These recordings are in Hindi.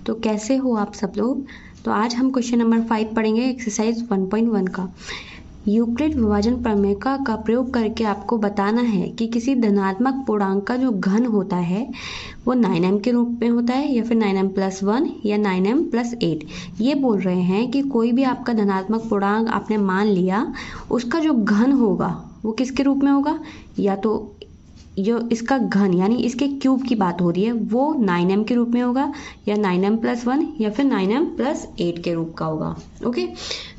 तो कैसे हो आप सब लोग। तो आज हम क्वेश्चन नंबर 5 पढ़ेंगे एक्सरसाइज 1.1 का। यूक्लिड विभाजन प्रमेय का प्रयोग करके आपको बताना है कि किसी धनात्मक पूर्णांक का जो घन होता है वो 9m के रूप में होता है या फिर 9m+1 या 9m+8। ये बोल रहे हैं कि कोई भी आपका धनात्मक पूर्णांक आपने मान लिया, उसका जो घन होगा वो किसके रूप में होगा, या तो जो इसका घन यानी इसके क्यूब की बात हो रही है वो 9m के रूप में होगा या 9m+1 या फिर 9m+8 के रूप का होगा। ओके,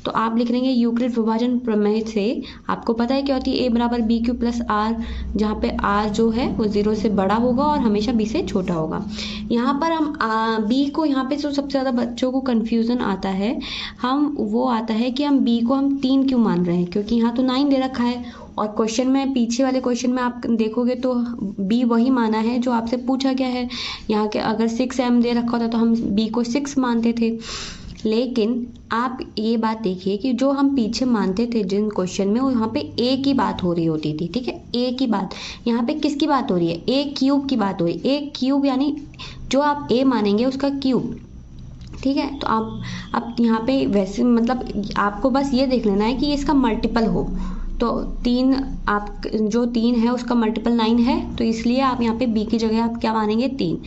तो आप लिख लेंगे यूक्लिड विभाजन प्रमेय से आपको पता है क्या होती है, a बराबर bq+r, जहाँ पे r जो है वो 0 से बड़ा होगा और हमेशा b से छोटा होगा। यहाँ पर हम b को, यहाँ पे जो सबसे ज़्यादा बच्चों को कन्फ्यूज़न आता है वो आता है कि हम b को हम 3 क्यों मान रहे हैं, क्योंकि यहाँ तो 9 दे रखा है और क्वेश्चन में, पीछे वाले क्वेश्चन में आप देखोगे तो b वही माना है जो आपसे पूछा गया है। यहाँ के अगर 6m दे रखा होता तो हम b को 6 मानते थे। लेकिन आप ये बात देखिए कि जो हम पीछे मानते थे जिन क्वेश्चन में, वहाँ पे a की बात हो रही होती थी। ठीक है, a की बात, यहाँ पे किसकी बात हो रही है, a क्यूब की बात हो रही है। a क्यूब यानी जो आप a मानेंगे उसका क्यूब। ठीक है, तो आप यहाँ पे वैसे मतलब आपको बस ये देख लेना है कि इसका मल्टीपल हो। तो 3, आप जो 3 है उसका मल्टीपल 9 है, तो इसलिए आप यहाँ पे b की जगह आप क्या मानेंगे, 3।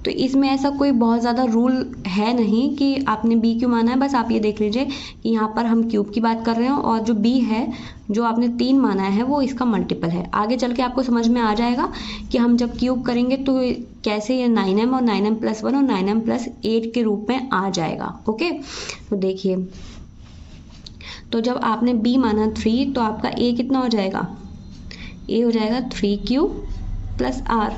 तो इसमें ऐसा कोई बहुत ज़्यादा रूल है नहीं कि आपने b क्यों माना है, बस आप ये देख लीजिए कि यहाँ पर हम क्यूब की बात कर रहे हैं और जो b है जो आपने 3 माना है वो इसका मल्टीपल है। आगे चल के आपको समझ में आ जाएगा कि हम जब क्यूब करेंगे तो कैसे ये 9m और 9m+1 और 9m+8 के रूप में आ जाएगा। ओके, तो देखिए, तो जब आपने b माना 3 तो आपका a कितना हो जाएगा, a हो जाएगा 3q+r।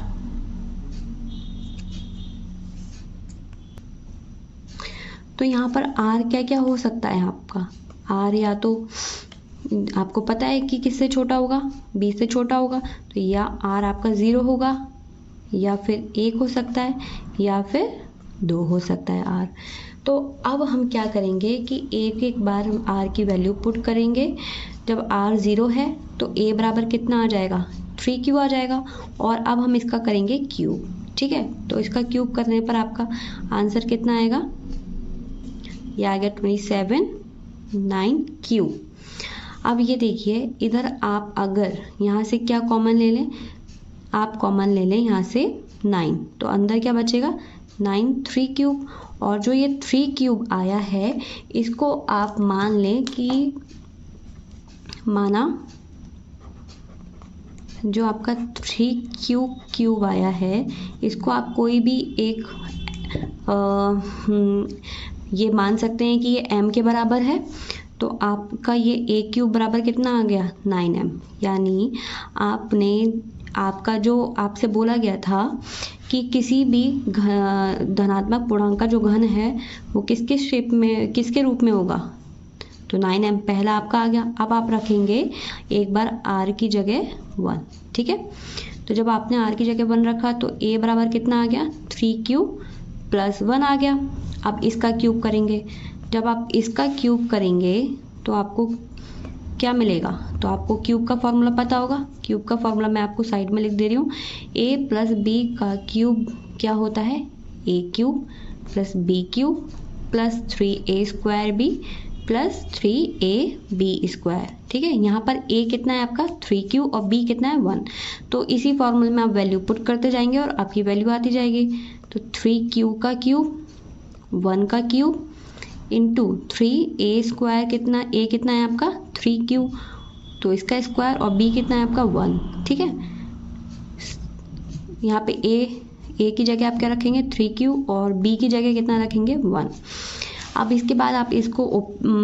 तो यहाँ पर r क्या क्या हो सकता है आपका, r या तो आपको पता है कि किससे छोटा होगा, b से छोटा होगा, तो या r आपका 0 होगा या फिर 1 हो सकता है या फिर 2 हो सकता है r। तो अब हम क्या करेंगे कि एक बार हम r की वैल्यू पुट करेंगे। जब r 0 है तो a बराबर कितना आ जाएगा, 3q आ जाएगा। और अब हम इसका करेंगे क्यूब। ठीक है, तो इसका क्यूब करने पर आपका आंसर कितना आएगा, ये आएगा 27 9q। अब ये देखिए, इधर आप अगर यहाँ से क्या कॉमन ले लें, आप कॉमन ले लें यहाँ से 9, तो अंदर क्या बचेगा, 9 3 क्यूब। और जो ये 3 क्यूब आया है इसको आप मान लें कि माना जो आपका 3 क्यूब आया है इसको आप कोई भी एक ये मान सकते हैं कि ये m के बराबर है। तो आपका ये a क्यूब बराबर कितना आ गया, 9m। यानी आपका जो आपसे बोला गया था कि किसी भी धनात्मक पूर्णांक का जो घन है वो किसके शेप में, किसके रूप में होगा, तो 9m पहला आपका आ गया। अब आप रखेंगे एक बार r की जगह 1। ठीक है, तो जब आपने r की जगह 1 रखा तो a बराबर कितना आ गया, 3q+1 आ गया। अब इसका क्यूब करेंगे, जब आप इसका क्यूब करेंगे तो आपको क्या मिलेगा, तो आपको क्यूब का फॉर्मूला पता होगा। क्यूब का फॉर्मूला मैं आपको साइड में लिख दे रही हूँ, a+b का क्यूब क्या होता है, a³+b³ +3a² +3ab²। ठीक है, यहाँ पर a कितना है आपका 3q और b कितना है 1। तो इसी फॉर्मूले में आप वैल्यू पुट करते जाएंगे और आपकी वैल्यू आती जाएगी। तो 3q का क्यूब 1 का क्यूब इंटू 3a² कितना, a कितना है आपका 3q, तो इसका स्क्वायर, और b कितना है आपका 1। ठीक है, यहाँ पे a की जगह आप क्या रखेंगे 3q और b की जगह कितना रखेंगे 1। अब इसके बाद आप इसको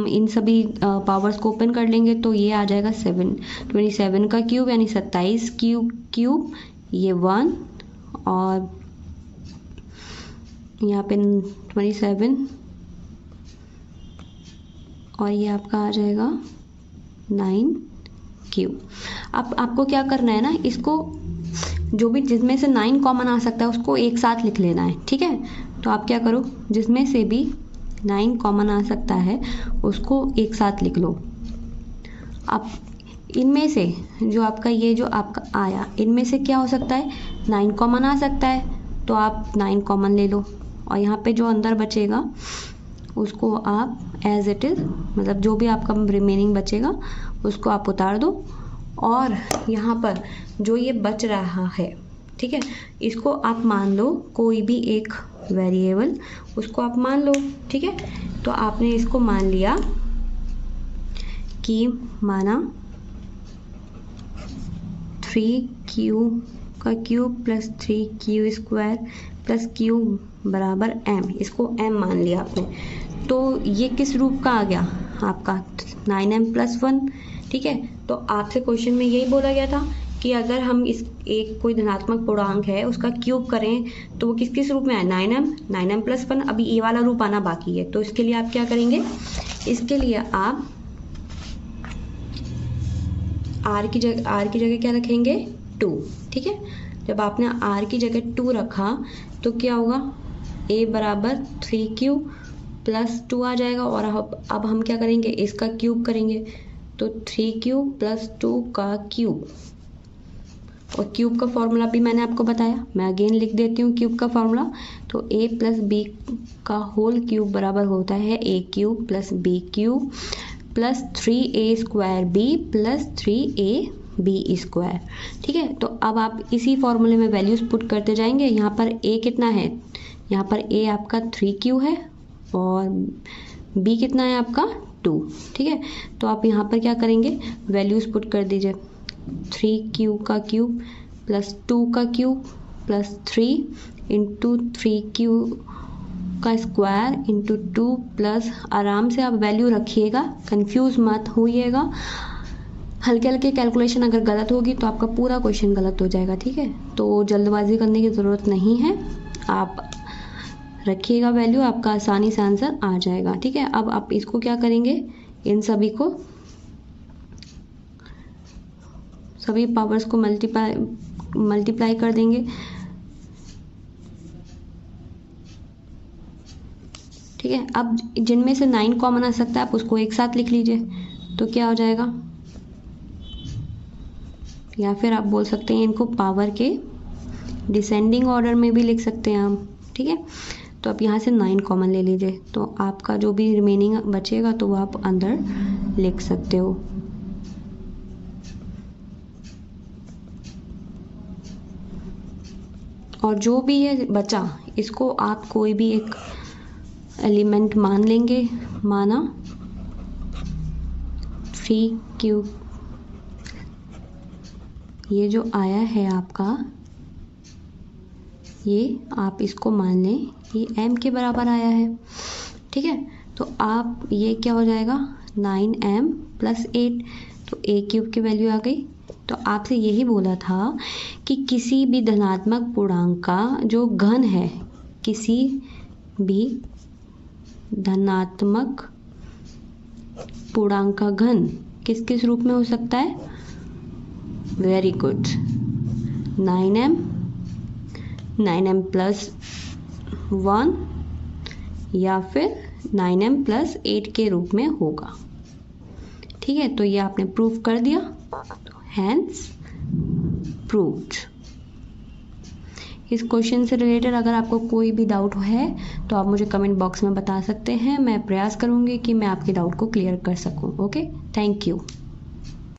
इन सभी पावर्स को ओपन कर लेंगे तो ये आ जाएगा 27 का क्यूब यानी 27 क्यूब ये 1 और यहाँ पे 27 और ये आपका आ जाएगा 9q। अब आपको क्या करना है ना, इसको जो भी जिसमें से 9 कॉमन आ सकता है उसको एक साथ लिख लेना है। ठीक है, तो आप क्या करो, जिसमें से भी 9 कॉमन आ सकता है उसको एक साथ लिख लो। अब इनमें से जो आपका ये जो आपका आया, इनमें से क्या हो सकता है 9 कॉमन आ सकता है, तो आप 9 कॉमन ले लो। और यहाँ पे जो अंदर बचेगा उसको आप एज इट इज़, मतलब जो भी आपका रिमेनिंग बचेगा उसको आप उतार दो। और यहाँ पर जो ये बच रहा है, ठीक है, इसको आप मान लो कोई भी एक वेरिएबल, उसको आप मान लो, ठीक है। तो आपने इसको मान लिया कि माना 3q का cube plus 3q square plus q बराबर m, इसको m मान लिया आपने। तो ये किस रूप का आ गया आपका 9m प्लस 1, ठीक है। तो आपसे क्वेश्चन में यही बोला गया था कि अगर हम इस एक कोई धनात्मक पूर्णांक है उसका क्यूब करें तो वो किस किस रूप में है, 9m प्लस 1। अभी ये वाला रूप आना बाकी है, तो इसके लिए आप क्या करेंगे, इसके लिए आप r की जगह क्या रखेंगे, 2, ठीक है। जब आपने r की जगह 2 रखा तो क्या होगा, a बराबर 3q प्लस 2 आ जाएगा। और अब हम क्या करेंगे, इसका क्यूब करेंगे, तो 3q प्लस 2 का क्यूब। और क्यूब का फॉर्मूला भी मैंने आपको बताया, मैं अगेन लिख देती हूँ क्यूब का फॉर्मूला। तो a प्लस बी का होल क्यूब बराबर होता है a cube plus B cube plus 3a square b plus 3ab square, ठीक है। तो अब आप इसी फॉर्मूले में वैल्यूज पुट करते जाएंगे। यहाँ पर a कितना है, यहाँ पर a आपका 3q है और b कितना है आपका 2, ठीक है। तो आप यहाँ पर क्या करेंगे, वैल्यूज पुट कर दीजिए, 3q का क्यूब प्लस 2 का क्यूब प्लस 3 इंटू 3q का स्क्वायर इंटू 2 प्लस, आराम से आप वैल्यू रखिएगा, कंफ्यूज मत होइएगा। हल्के हल्के कैलकुलेशन अगर गलत होगी तो आपका पूरा क्वेश्चन गलत हो जाएगा, ठीक है। तो जल्दबाजी करने की ज़रूरत नहीं है, आप रखिएगा वैल्यू, आपका आसानी से आंसर आ जाएगा, ठीक है। अब आप इसको क्या करेंगे, इन सभी पावर्स को मल्टीप्लाई कर देंगे, ठीक है। अब जिनमें से 9 कॉमन आ सकता है आप उसको एक साथ लिख लीजिए, तो क्या हो जाएगा, या फिर आप बोल सकते हैं इनको पावर के डिसेंडिंग ऑर्डर में भी लिख सकते हैं हम, ठीक है। तो आप यहाँ से 9 कॉमन ले लीजिए, तो आपका जो भी रिमेनिंग बचेगा तो वो आप अंदर लिख सकते हो। और जो भी ये बचा इसको आप कोई भी एक एलिमेंट मान लेंगे, माना 3q, ये जो आया है आपका, ये आप इसको मान लें ये m के बराबर आया है, ठीक है। तो आप ये क्या हो जाएगा, 9m प्लस 8, तो a क्यूब की वैल्यू आ गई। तो आपसे यही बोला था कि किसी भी धनात्मक पूर्णांक का जो घन है, किसी भी धनात्मक पूर्णांक का घन किस किस रूप में हो सकता है, वेरी गुड, 9m प्लस 1 या फिर 9m प्लस 8 के रूप में होगा, ठीक है। तो ये आपने प्रूव कर दिया, तो हैंस प्रूव्ड। इस क्वेश्चन से रिलेटेड अगर आपको कोई भी डाउट है तो आप मुझे कमेंट बॉक्स में बता सकते हैं, मैं प्रयास करूंगी कि मैं आपके डाउट को क्लियर कर सकूं। Okay, thank you.